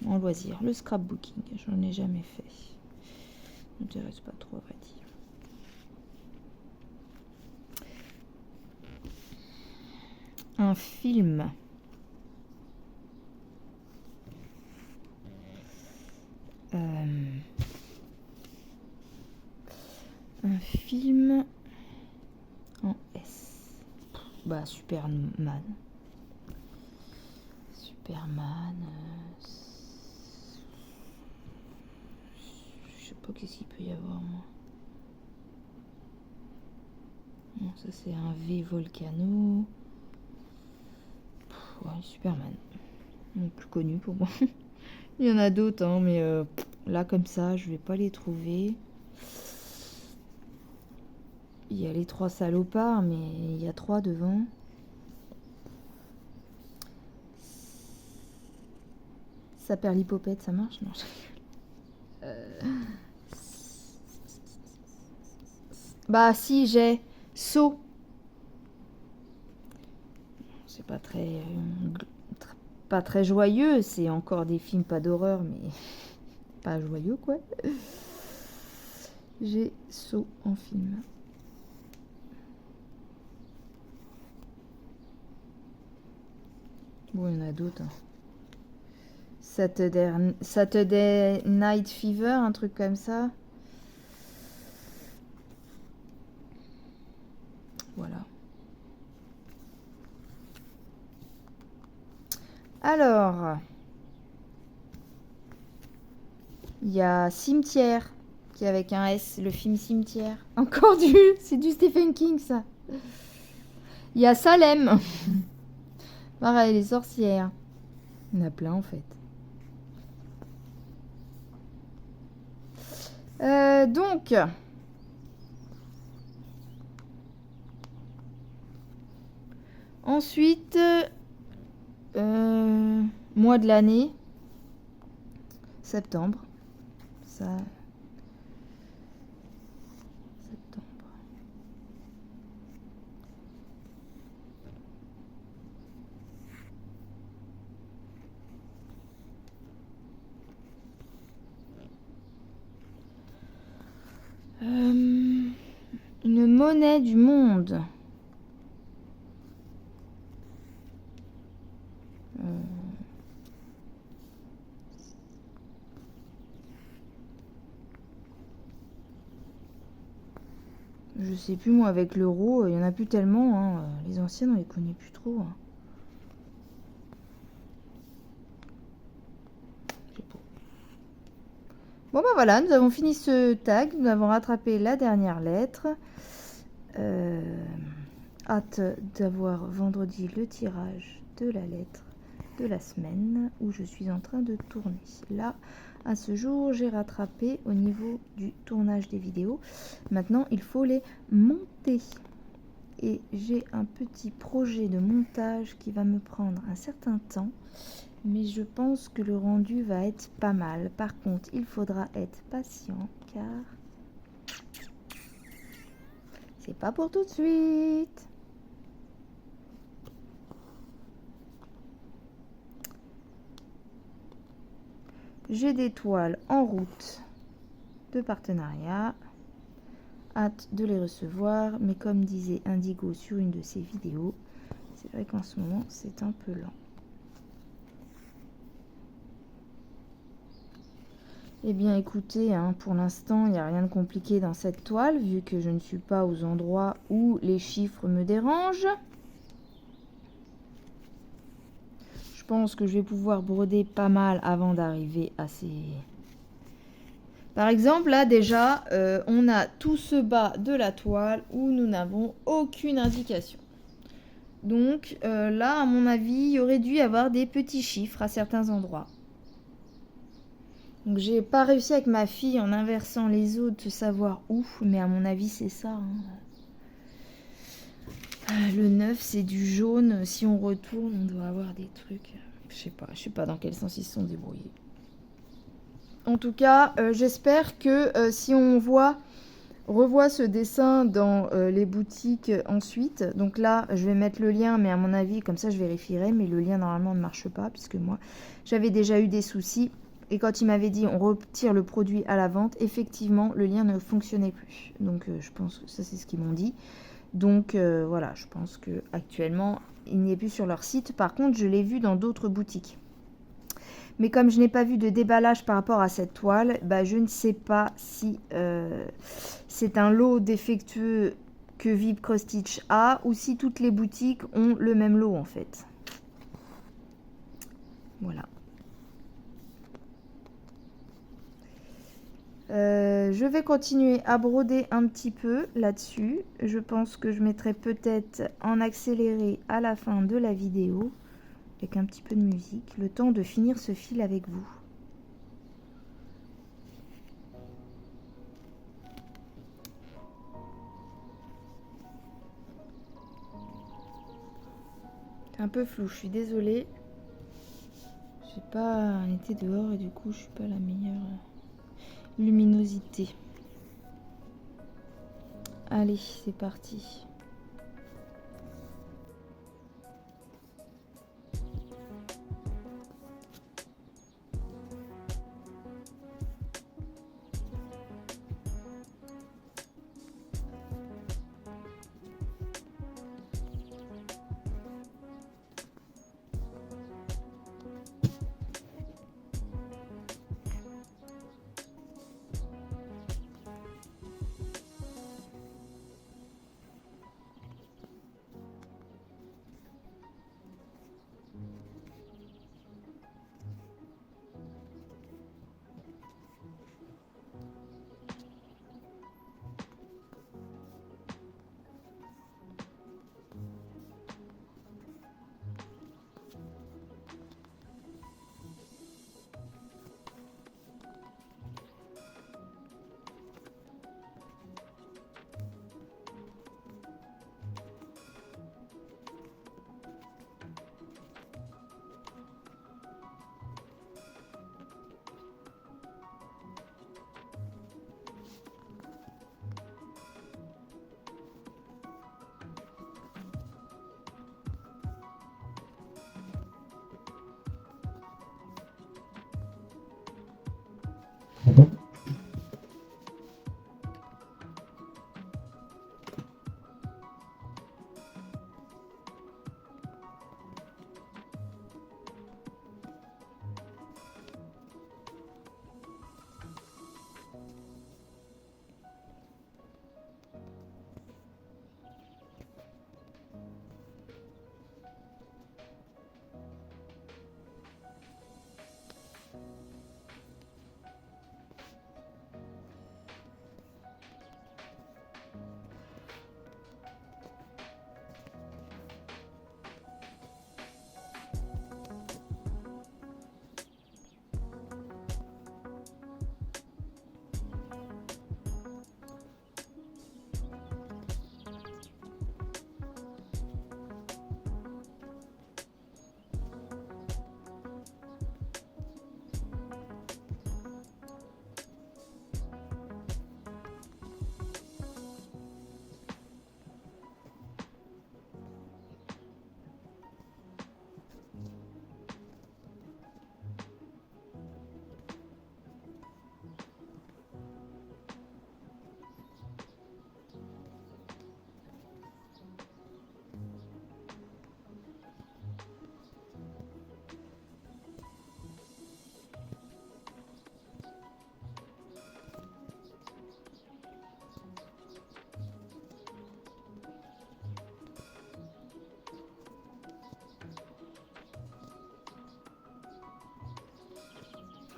en loisir. Le scrapbooking, j'en ai jamais fait. m'intéresse pas trop, à vrai dire. Un film. Un film en S. Bah, Superman. Superman. Je sais pas qu'est-ce qu'il peut y avoir, moi. Non, ça c'est un V Volcano. Ouais, Superman. Le plus connu pour moi. Il y en a d'autres, hein, mais là comme ça, je vais pas les trouver. Il y a les 3 salopards, mais il y a 3 devant. Ça perd l'hypopète, ça marche? Non. Bah si, j'ai Saut. C'est pas très joyeux, c'est encore des films pas d'horreur, mais pas joyeux quoi. J'ai Saut en film. Bon, il y en a d'autres. Hein. Saturday Night Fever, un truc comme ça. Voilà. Alors, il y a Cimetière, qui est avec un S, le film Cimetière. Encore c'est du Stephen King, ça. Il y a Salem. Pareil, les sorcières. Il y en a plein, en fait. Donc, ensuite, mois de l'année, septembre. Ça, septembre. Une monnaie du monde. Je sais plus, moi, avec l'euro, il y en a plus tellement. Hein. Les anciennes, on les connaît plus trop. Hein. Bon, bah voilà, nous avons fini ce tag. Nous avons rattrapé la dernière lettre. Hâte d'avoir vendredi le tirage de la lettre de la semaine où je suis en train de tourner. Là, à ce jour, j'ai rattrapé au niveau du tournage des vidéos. Maintenant, il faut les monter. Et j'ai un petit projet de montage qui va me prendre un certain temps. Mais je pense que le rendu va être pas mal. Par contre, il faudra être patient car c'est pas pour tout de suite. J'ai des toiles en route de partenariat. Hâte de les recevoir. Mais comme disait Indigo sur une de ses vidéos, c'est vrai qu'en ce moment, c'est un peu lent. Eh bien écoutez, hein, pour l'instant, il n'y a rien de compliqué dans cette toile, vu que je ne suis pas aux endroits où les chiffres me dérangent. Je pense que je vais pouvoir broder pas mal avant d'arriver à ces... Par exemple, là déjà, on a tout ce bas de la toile où nous n'avons aucune indication. Donc là, à mon avis, il y aurait dû y avoir des petits chiffres à certains endroits. Donc j'ai pas réussi avec ma fille en inversant les autres de savoir où, mais à mon avis c'est ça. Hein. Le 9 c'est du jaune, si on retourne on doit avoir des trucs. Je sais pas dans quel sens ils se sont débrouillés. En tout cas, j'espère que si on revoit ce dessin dans les boutiques ensuite. Donc là, je vais mettre le lien, mais à mon avis, comme ça je vérifierai, mais le lien normalement ne marche pas, puisque moi j'avais déjà eu des soucis. Et quand il m'avait dit on retire le produit à la vente, effectivement, le lien ne fonctionnait plus. Donc je pense que ça, c'est ce qu'ils m'ont dit. Donc voilà, je pense que actuellement il n'y est plus sur leur site. Par contre, je l'ai vu dans d'autres boutiques. Mais comme je n'ai pas vu de déballage par rapport à cette toile, bah, je ne sais pas si c'est un lot défectueux que Vib Cross Stitch a ou si toutes les boutiques ont le même lot en fait. Voilà. Je vais continuer à broder un petit peu là-dessus. Je pense que je mettrai peut-être en accéléré à la fin de la vidéo, avec un petit peu de musique, le temps de finir ce fil avec vous. C'est un peu flou, je suis désolée. J'ai pas été dehors et du coup je suis pas la meilleure luminosité. Allez, c'est parti.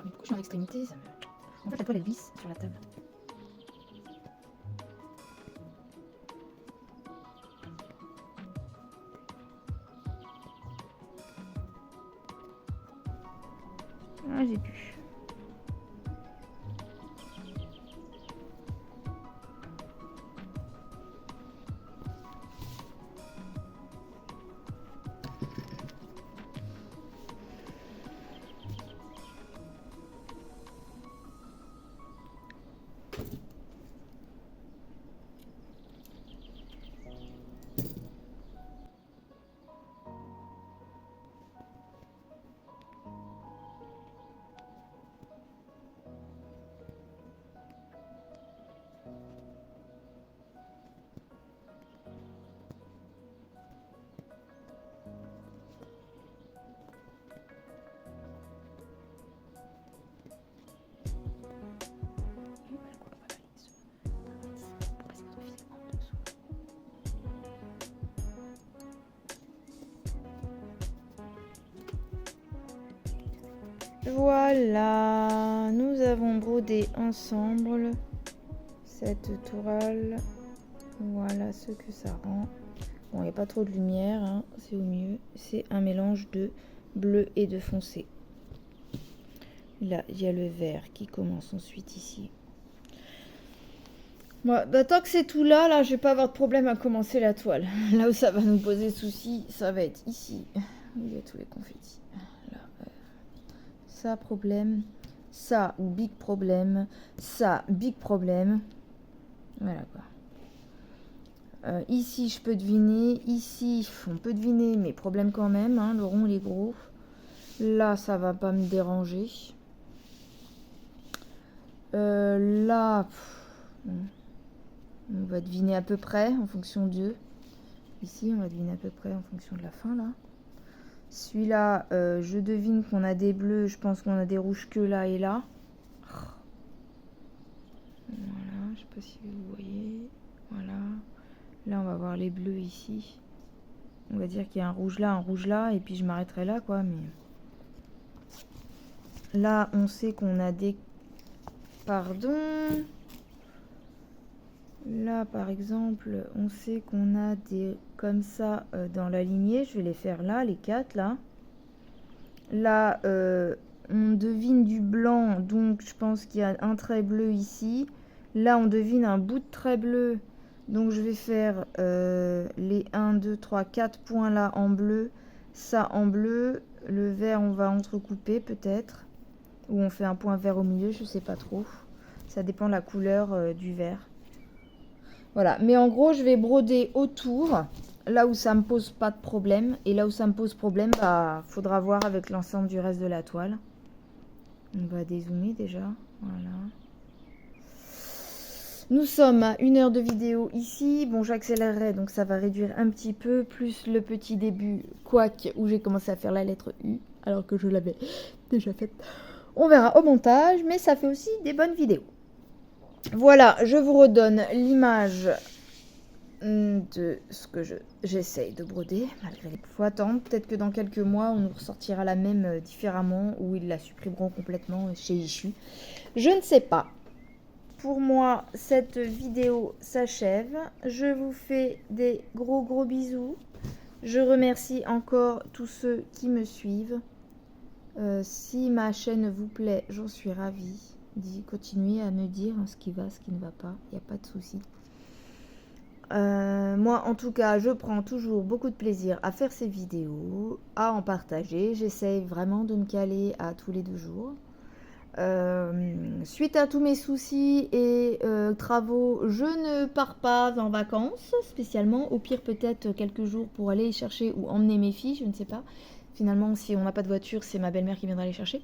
Mais pourquoi je suis en extrémité ça me... En fait, la toile elle glisse sur la table. Ah, j'ai pu. Voilà, nous avons brodé ensemble cette tourelle. Voilà ce que ça rend. Bon, il n'y a pas trop de lumière, hein, c'est au mieux. C'est un mélange de bleu et de foncé. Là, il y a le vert qui commence ensuite ici. Bon, bah, tant que c'est tout là, je vais pas avoir de problème à commencer la toile. Là où ça va nous poser souci, ça va être ici, où il y a tous les confettis. Là, ça, problème. Ça, big problème. Ça, big problème. Voilà quoi. Ici, je peux deviner. Ici, on peut deviner, mais problème quand même. Hein, le rond, il est gros. Là, ça va pas me déranger. Là, on va deviner à peu près en fonction d'eux. Ici, on va deviner à peu près en fonction de la fin, là. Celui-là, je devine qu'on a des bleus. Je pense qu'on a des rouges que là et là. Voilà, je sais pas si vous voyez. Voilà. Là, on va voir les bleus ici. On va dire qu'il y a un rouge là, et puis je m'arrêterai là, quoi. Mais là, on sait qu'on a des... Pardon. Là, par exemple, on sait qu'on a des... Comme ça, dans la lignée. Je vais les faire là, les 4, là. Là, on devine du blanc. Donc, je pense qu'il y a un trait bleu ici. Là, on devine un bout de trait bleu. Donc je vais faire les 1, 2, 3, 4 points là en bleu, ça en bleu, le vert on va entrecouper peut-être, ou on fait un point vert au milieu, je sais pas trop, ça dépend de la couleur du vert. Voilà, mais en gros je vais broder autour, là où ça me pose pas de problème, et là où ça me pose problème, bah faudra voir avec l'ensemble du reste de la toile. On va dézoomer déjà, voilà. Nous sommes à 1 heure de vidéo ici. Bon, j'accélérerai, donc ça va réduire un petit peu. Plus le petit début, quoique, où j'ai commencé à faire la lettre U, alors que je l'avais déjà faite. On verra au montage, mais ça fait aussi des bonnes vidéos. Voilà, je vous redonne l'image de ce que j'essaye de broder. Malgré les... faut attendre, peut-être que dans quelques mois, on nous ressortira la même différemment, ou ils la supprimeront complètement chez Issu. Je ne sais pas. Pour moi, cette vidéo s'achève. Je vous fais des gros bisous. Je remercie encore tous ceux qui me suivent. Si ma chaîne vous plaît, j'en suis ravie. Continuez à me dire ce qui va, ce qui ne va pas. Il n'y a pas de souci. Moi, en tout cas, je prends toujours beaucoup de plaisir à faire ces vidéos, à en partager. J'essaye vraiment de me caler à tous les 2 jours. Suite à tous mes soucis et travaux, je ne pars pas en vacances spécialement. Au pire, peut-être quelques jours pour aller chercher ou emmener mes filles, je ne sais pas. Finalement, si on n'a pas de voiture, c'est ma belle-mère qui viendra les chercher.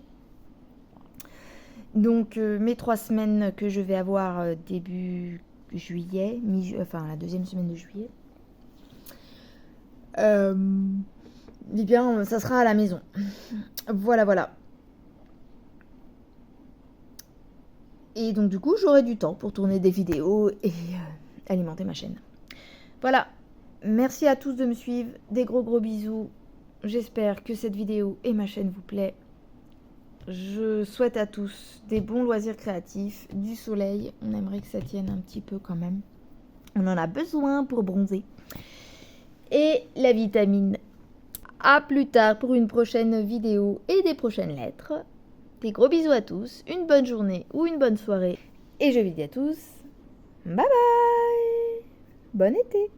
Donc, mes 3 semaines que je vais avoir début juillet, enfin la 2e semaine de juillet, eh bien, ça sera à la maison. Voilà. Et donc du coup, j'aurai du temps pour tourner des vidéos et alimenter ma chaîne. Voilà, merci à tous de me suivre, des gros bisous. J'espère que cette vidéo et ma chaîne vous plaît. Je souhaite à tous des bons loisirs créatifs, du soleil. On aimerait que ça tienne un petit peu quand même. On en a besoin pour bronzer. Et la vitamine. À plus tard pour une prochaine vidéo et des prochaines lettres. Des gros bisous à tous, une bonne journée ou une bonne soirée. Et je vous dis à tous, bye bye, bon été.